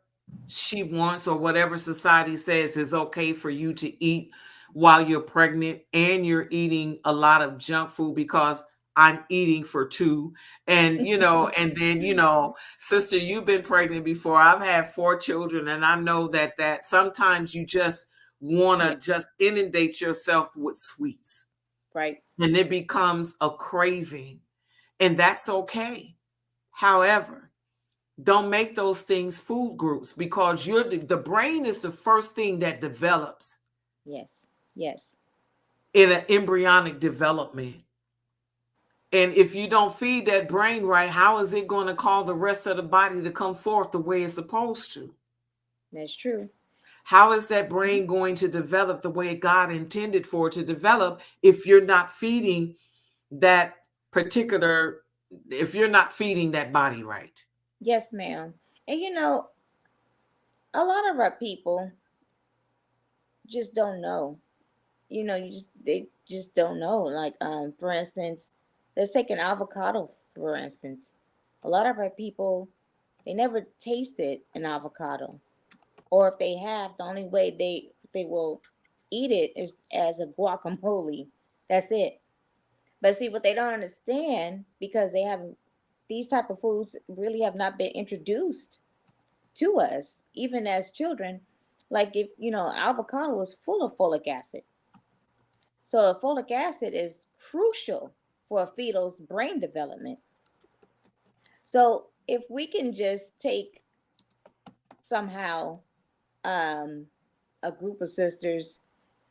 A: she wants or whatever society says is okay for you to eat while you're pregnant, and you're eating a lot of junk food because I'm eating for two. And and then sister, you've been pregnant before. I've had 4 children, and I know that sometimes you just want
B: Yeah.
A: to just inundate yourself with sweets,
B: Right.
A: and it becomes a craving, and that's okay. However, don't make those things food groups, because the brain is the first thing that develops
B: Yes. Yes.
A: in an embryonic development. And if you don't feed that brain right, how is it going to call the rest of the body to come forth the way it's supposed to?
B: That's true.
A: How is that brain going to develop the way God intended for it to develop if you're not feeding that particular, if you're not feeding that body right?
B: Yes, ma'am. And a lot of our people just don't know. They just don't know. Like, for instance, let's take an avocado, for instance. A lot of our people, they never tasted an avocado. Or if they have, the only way they will eat it is as a guacamole. That's it. But see, what they don't understand, because they haven't, these type of foods really have not been introduced to us, even as children. Like, if avocado is full of folic acid. So folic acid is crucial for a fetal's brain development. So if we can just take somehow um, a group of sisters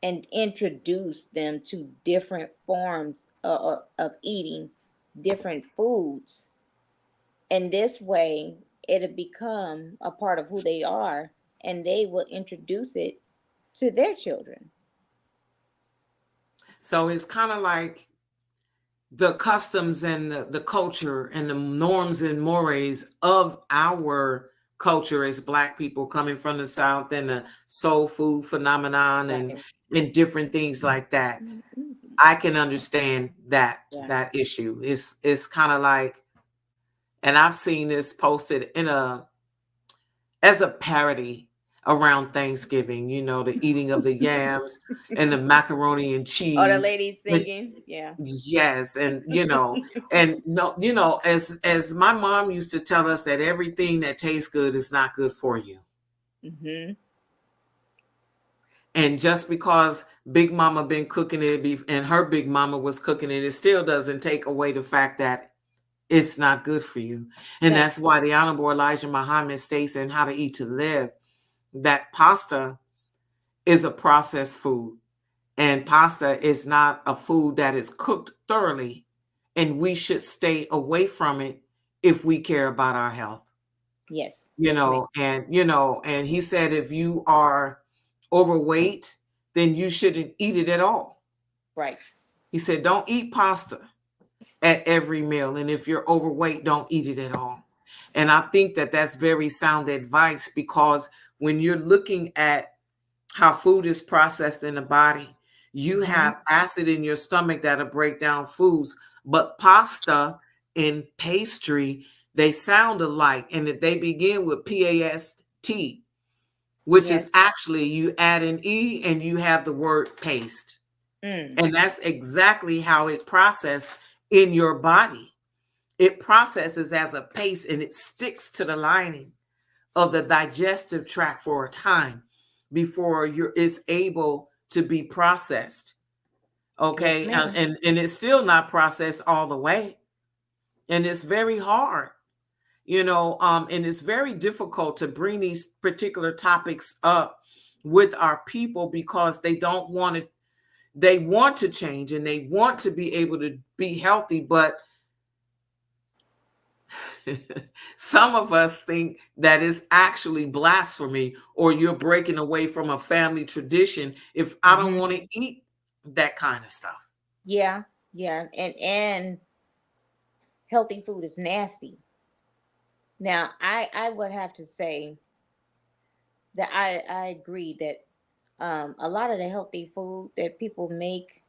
B: and introduce them to different forms of eating different foods, and this way it'll become a part of who they are, and they will introduce it to their children.
A: So it's kind of like the customs and the culture and the norms and mores of our culture as Black people coming from the South, and the soul food phenomenon,
B: Right.
A: and different things like that.
B: Mhm.
A: I can understand
B: Yeah.
A: that issue. It's kind of like, and I've seen this posted in a as a parody around Thanksgiving, the eating of the yams and the macaroni and
B: Or the
A: cheese.
B: ladies
A: And
B: singing. Yeah.
A: yes, and and no, as my mom used to tell us, that everything that tastes good is not good for you.
B: Hmm.
A: And just because Big Mama been cooking it, and her Big Mama was cooking it still doesn't take away the fact that it's not good for you. And
B: That's
A: that's why the Honorable Elijah Muhammad states in How to Eat to Live that pasta is a processed food. And pasta is not a food that is cooked thoroughly. And we should stay away from it if we care about our health.
B: yes. Yes, ma'am.
A: And he said if you are overweight, then you shouldn't eat it at all.
B: Right.
A: He said, don't eat pasta at every meal. And if you're overweight, don't eat it at all. And I think that that's very sound advice, because when you're looking at how food is processed in the body, you
B: Mm-hmm.
A: have acid in your stomach that'll break down foods. But pasta and pastry, they sound alike, and that they begin with PAST, which is
B: Yes.
A: actually you add an E and you have the word paste.
B: Mm.
A: And that's exactly how it processes in your body. It processes as a paste and it sticks to the lining of the digestive tract for a time before it's able to be processed.
B: Yes,
A: Okay.
B: ma'am.
A: And it's still not processed all the way. And it's very hard, and it's very difficult to bring these particular topics up with our people, because they want to change and they want to be able to be healthy, but some of us think that it's actually blasphemy, or you're breaking away from a family tradition if I don't
B: Mm-hmm.
A: want to eat that kind of stuff.
B: Yeah, yeah, and healthy food is nasty. Now, I would have to say that I agree that a lot of the healthy food that people make,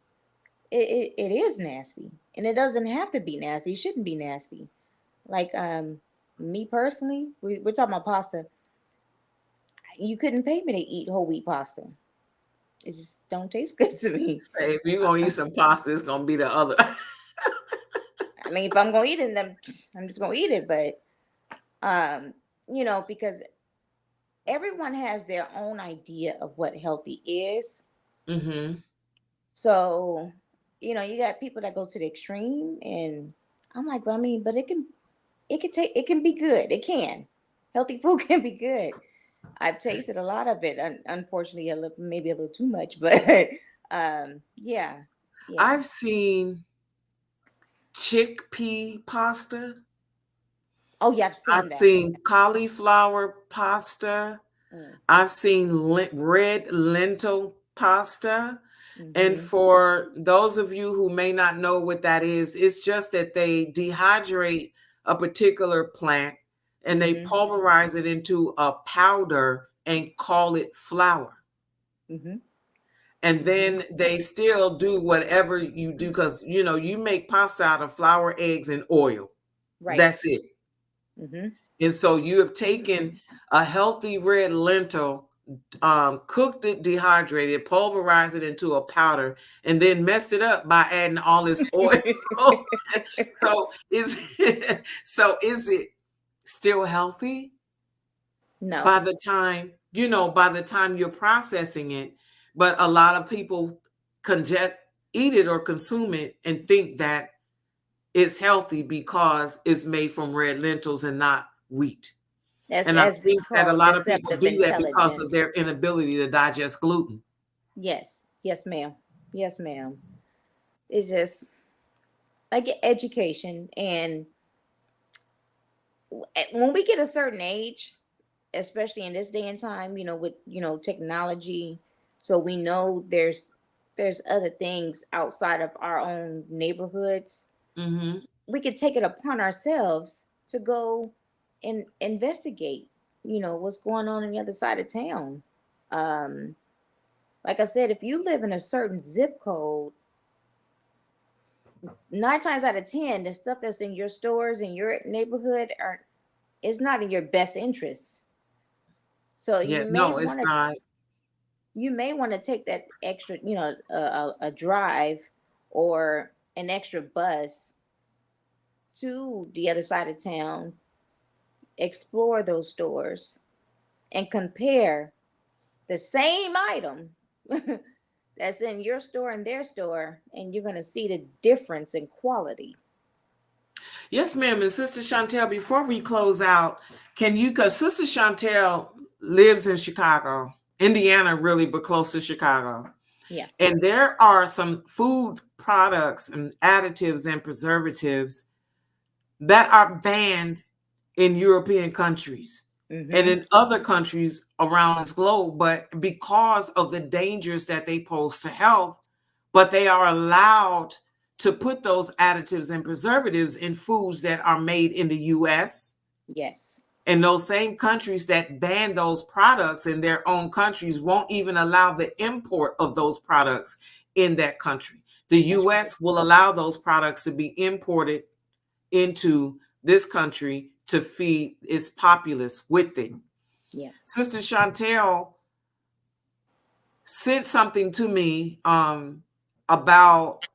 B: it is nasty, and it doesn't have to be nasty. It shouldn't be nasty. Like me personally, we're talking about pasta. You couldn't pay me to eat whole wheat pasta. It just don't taste good to me.
A: Say, if you're going to eat some pasta, it's going to be the other.
B: I mean, if I'm gonna eat it, then I'm just gonna eat it. But because everyone has their own idea of what healthy is.
A: Hmm.
B: So, you got people that go to the extreme, and I'm like, well, I mean, but it can be good. It can. Healthy food can be good. I've tasted a lot of it. Unfortunately, maybe a little too much, but yeah, yeah.
A: I've seen chickpea pasta.
B: Oh yeah, I've
A: I've
B: seen that.
A: seen cauliflower pasta.
B: Mm,
A: I've seen red lentil pasta. And
B: mm-hmm,
A: for those of you who may not know what that is, it's just that they dehydrate a particular plant and they
B: mm-hmm,
A: pulverize it into a powder and call it flour.
B: mm-hmm,
A: And
B: mm-hmm.
A: then they still do whatever you do, because you make pasta out of flour, eggs, and oil.
B: Right.
A: That's it.
B: Mm-hmm.
A: And so you have taken a healthy red lentil, cooked it, dehydrated, pulverized it into a powder, and then messed it up by adding all this oil. so is is it still healthy
B: No.
A: by the time you're processing it? But a lot of people eat it or consume it and think that it's healthy because it's made from red lentils and not wheat.
B: That's
A: And I
B: as we
A: think that a
B: call
A: lot of people
B: deceptive
A: do that because of
B: intelligence.
A: their inability to digest gluten.
B: Yes. Yes, ma'am. Yes, ma'am. It's just like education. And when we get a certain age, especially in this day and time, with, technology, so we know there's other things outside of our own neighborhoods.
A: Hmm.
B: We could take it upon ourselves to go and investigate, what's going on the other side of town. Um, like I said, if you live in a certain zip code, 9 times out of 10, the stuff that's in your stores in your neighborhood are is not in your best interest. So
A: Yeah, no, it's not.
B: you may want to take that extra, a drive or an extra bus to the other side of town, explore those stores, and compare the same item that's in your store and their store, and you're going to see the difference in quality.
A: Yes, ma'am. And Sister Shawntell, before we close out, can you, because Sister Shawntell lives in Chicago, Indiana, really, but close to Chicago.
B: Yeah.
A: And there are some food products and additives and preservatives that are banned in European countries and
B: Mm-hmm.
A: in other countries around this globe, but because of the dangers that they pose to health, but they are allowed to put those additives and preservatives in foods that are made in the US.
B: Yes.
A: And those same countries that ban those products in their own countries won't even allow the import of those products in that country. The
B: That's right.
A: US will allow those products to be imported into this country to feed its populace with it.
B: Yeah.
A: Sister Shawntell sent something to me about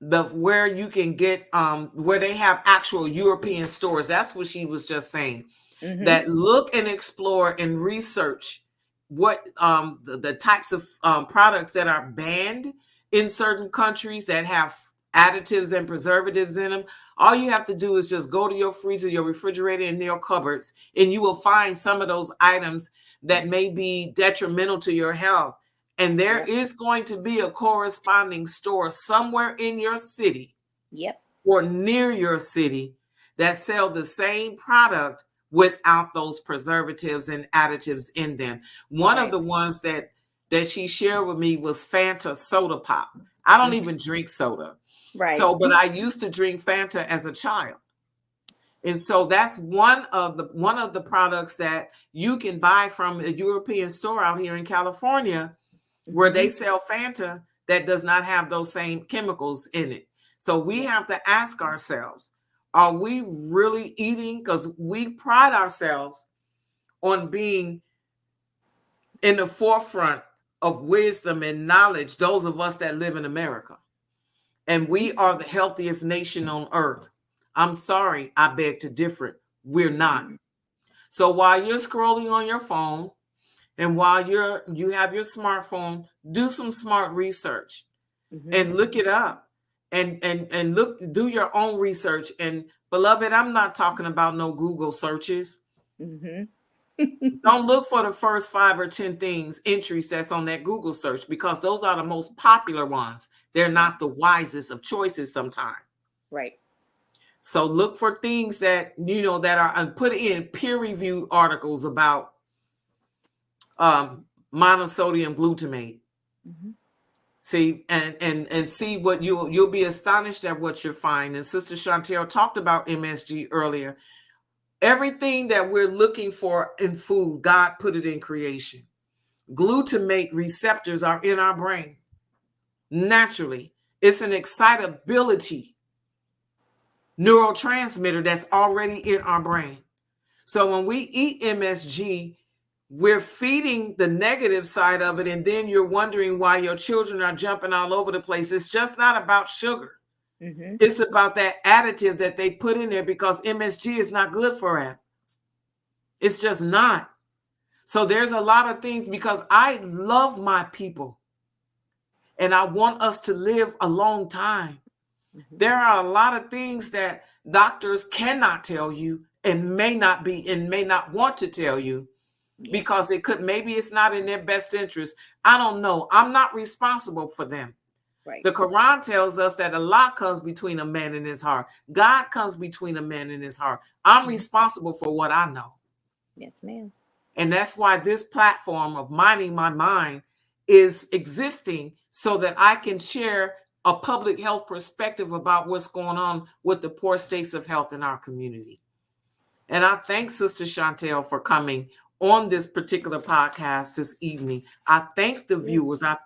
A: the where you can get where they have actual European stores. That's what she was just saying.
B: Mm-hmm.
A: That look and explore and research what the types of products that are banned in certain countries that have additives and preservatives in them. All you have to do is just go to your freezer, your refrigerator, and your cupboards, and you will find some of those items that may be detrimental to your health. And there
B: Yep.
A: is going to be a corresponding store somewhere in your city
B: Yep.
A: or near your city that sell the same product without those preservatives and additives in them. One of
B: Right.
A: the ones that she shared with me was Fanta soda pop. I don't
B: Mm-hmm.
A: even drink soda.
B: Right.
A: So, but I used to drink Fanta as a child. And so that's one of the products that you can buy from a European store out here in California where
B: Mm-hmm.
A: they sell Fanta that does not have those same chemicals in it. So we
B: Yep.
A: have to ask ourselves, are we really eating? Because we pride ourselves on being in the forefront of wisdom and knowledge, those of us that live in America. And
B: Mm-hmm.
A: we are the healthiest nation on earth. I'm sorry, I beg to differ. We're not.
B: Mm-hmm.
A: So while you're scrolling on your phone and while you have your smartphone, do some smart research
B: Mm-hmm.
A: and look it up and look, do your own research. And beloved, I'm not talking about no Google searches.
B: Mm-hmm.
A: Don't look for the first 5 or 10 things entries that's on that Google search, because those are the most popular ones. They're
B: Right.
A: not the wisest of choices sometimes.
B: Right.
A: So look for things that that are put in peer-reviewed articles about monosodium glutamate.
B: Mm-hmm.
A: See, and see what you'll be astonished at what you'll find. And Sister Shawntell talked about MSG earlier. Everything that we're looking for in food, God put it in creation. Glutamate receptors are in our brain naturally. It's an excitability neurotransmitter that's already in our brain. So when we eat MSG, we're feeding the negative side of it, and then you're wondering why your children are jumping all over the place. It's just not about sugar.
B: Mm-hmm.
A: It's about that additive that they put in there, because MSG is not good for us. It's just not. So there's a lot of things, because I love my people and I want us to live a long time.
B: Mm-hmm.
A: There are a lot of things that doctors cannot tell you and may not want to tell you,
B: Yeah.
A: because maybe it's not in their best interest. I don't know. I'm not responsible for them.
B: Right.
A: The Quran tells us that Allah comes between a man and his heart. God comes between a man and his heart. I'm
B: Mm-hmm.
A: responsible for what I know.
B: Yes, ma'am.
A: And that's why this platform of Minding My Mind is existing, so that I can share a public health perspective about what's going on with the poor states of health in our community. And I thank Sister Shawntell for coming on this particular podcast this evening. I thank the
B: Yeah.
A: viewers. I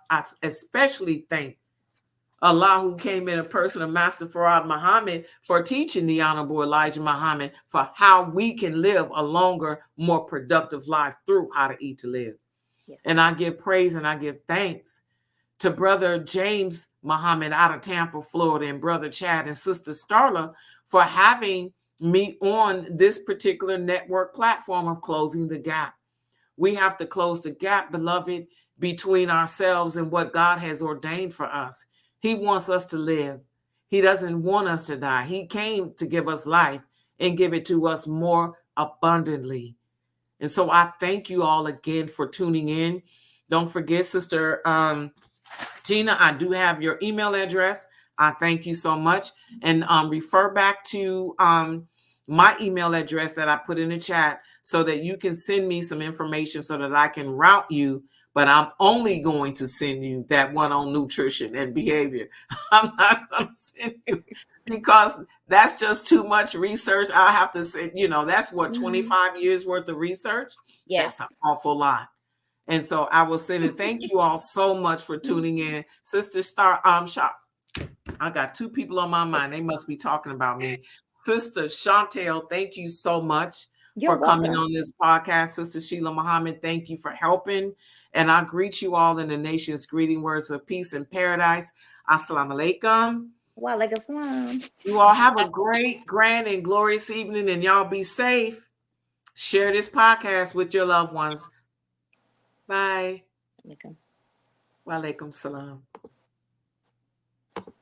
A: especially thank Allah, who came in a person of Master Farad Muhammad, for teaching the Honorable Elijah Muhammad for how we can live a longer, more productive life through How to Eat to Live.
B: Yes,
A: And I
B: ma'am.
A: give praise and I give thanks to Brother James Muhammad out of Tampa, Florida, and Brother Chad and Sister Starla for having me on this particular network platform of Closing the Gap. We have to close the gap, beloved, between ourselves and what God has ordained for us. He wants us to live. He doesn't want us to die. He came to give us life and give it to us more abundantly. And so I thank you all again for tuning in. Don't forget, Sister Tina, I do have your email address. I thank you so much. And refer back to my email address that I put in the chat, so that you can send me some information so that I can route you. but I'm only going to send you that one on nutrition and behavior. I'm not going to send you because that's just too much research. I have to say, that's what, 25 years worth of research. That's an
B: Yes.
A: awful lot. And so I will send it. Thank you all so much for tuning in. Sister Star Shop. I got two people on my mind. They must be talking about me. Sister Shawntell, thank you so much
B: You're
A: for coming
B: welcome.
A: on this podcast. Sister Sheila Muhammad, thank you for helping. And I greet you all in the nation's greeting words of peace and paradise. Assalamu alaikum.
B: Walaikum salam.
A: You all have a great, grand, and glorious evening, and y'all be safe. Share this podcast with your loved ones. Bye.
B: Walaikum.
A: Walaikum salam.